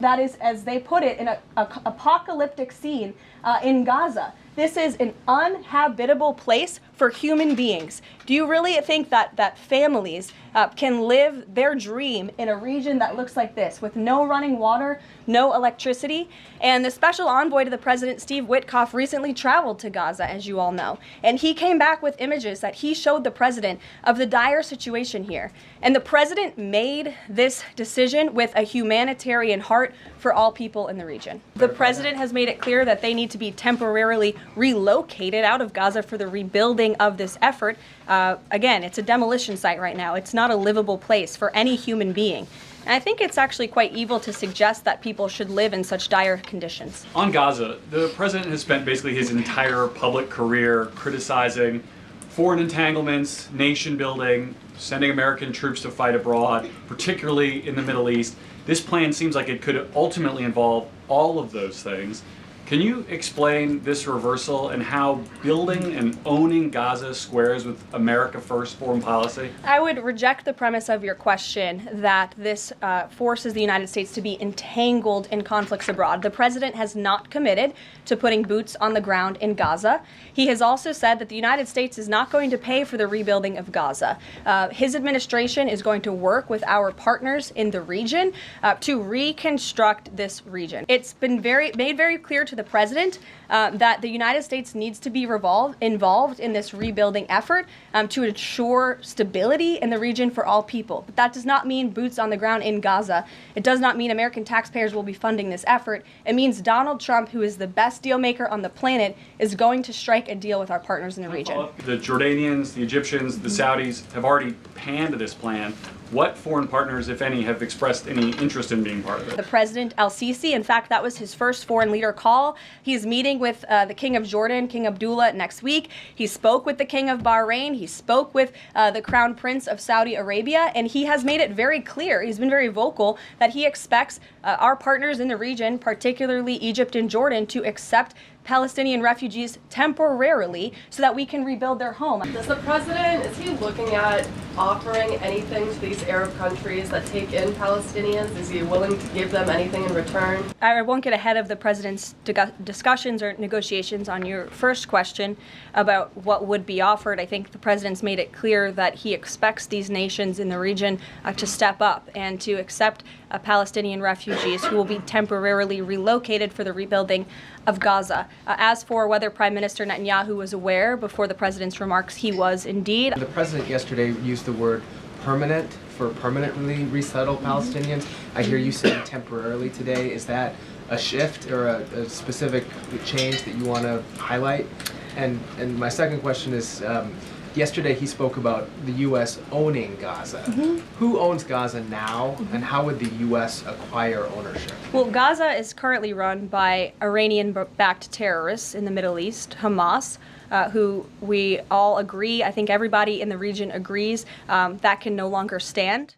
That is, as they put it, in an apocalyptic scene in Gaza. This is an uninhabitable place for human beings. Do you really think that families can live their dream in a region that looks like this, with no running water, no electricity? And the special envoy to the president, Steve Witkoff, recently traveled to Gaza, as you all know. And he came back with images that he showed the president of the dire situation here. And the president made this decision with a humanitarian heart for all people in the region. The president has made it clear that they need to be temporarily relocated out of Gaza for the rebuilding of this effort. Again, it's a demolition site right now. It's not a livable place for any human being. And I think it's actually quite evil to suggest that people should live in such dire conditions. On Gaza, the president has spent basically his entire public career criticizing foreign entanglements, nation building, sending American troops to fight abroad, particularly in the Middle East. This plan seems like it could ultimately involve all of those things. Can you explain this reversal and how building and owning Gaza squares with America First foreign policy? I would reject the premise of your question that this forces the United States to be entangled in conflicts abroad. The president has not committed to putting boots on the ground in Gaza. He has also said that the United States is not going to pay for the rebuilding of Gaza. His administration is going to work with our partners in the region to reconstruct this region. It's been made very clear to the president that the United States needs to be involved in this rebuilding effort to ensure stability in the region for all people. But that does not mean boots on the ground in Gaza. It does not mean American taxpayers will be funding this effort. It means Donald Trump, who is the best deal maker on the planet, is going to strike a deal with our partners in the region. The Jordanians, the Egyptians, the Saudis have already panned this plan. What foreign partners, if any, have expressed any interest in being part of it? The President El-Sisi, in fact, that was his first foreign leader call. He's meeting with the King of Jordan, King Abdullah, next week. He spoke with the King of Bahrain. He spoke with the Crown Prince of Saudi Arabia, and he has made it very clear, he's been very vocal, that he expects our partners in the region, particularly Egypt and Jordan, to accept Palestinian refugees temporarily so that we can rebuild their home. Does the president, is he looking at offering anything to these Arab countries that take in Palestinians? Is he willing to give them anything in return? I won't get ahead of the president's discussions or negotiations on your first question about what would be offered. I think the president's made it clear that he expects these nations in the region to step up and to accept Palestinian refugees who will be temporarily relocated for the rebuilding of Gaza. As for whether Prime Minister Netanyahu was aware before the president's remarks, he was indeed. The president yesterday used the word permanent for permanently resettle Palestinians. I hear you saying temporarily today. Is that a shift or a specific change that you want to highlight? And my second question is, yesterday he spoke about the U.S. owning Gaza. Who owns Gaza now, and how would the U.S. acquire ownership? Well, Gaza is currently run by Iranian-backed terrorists in the Middle East, Hamas, who we all agree, I think everybody in the region agrees, that can no longer stand.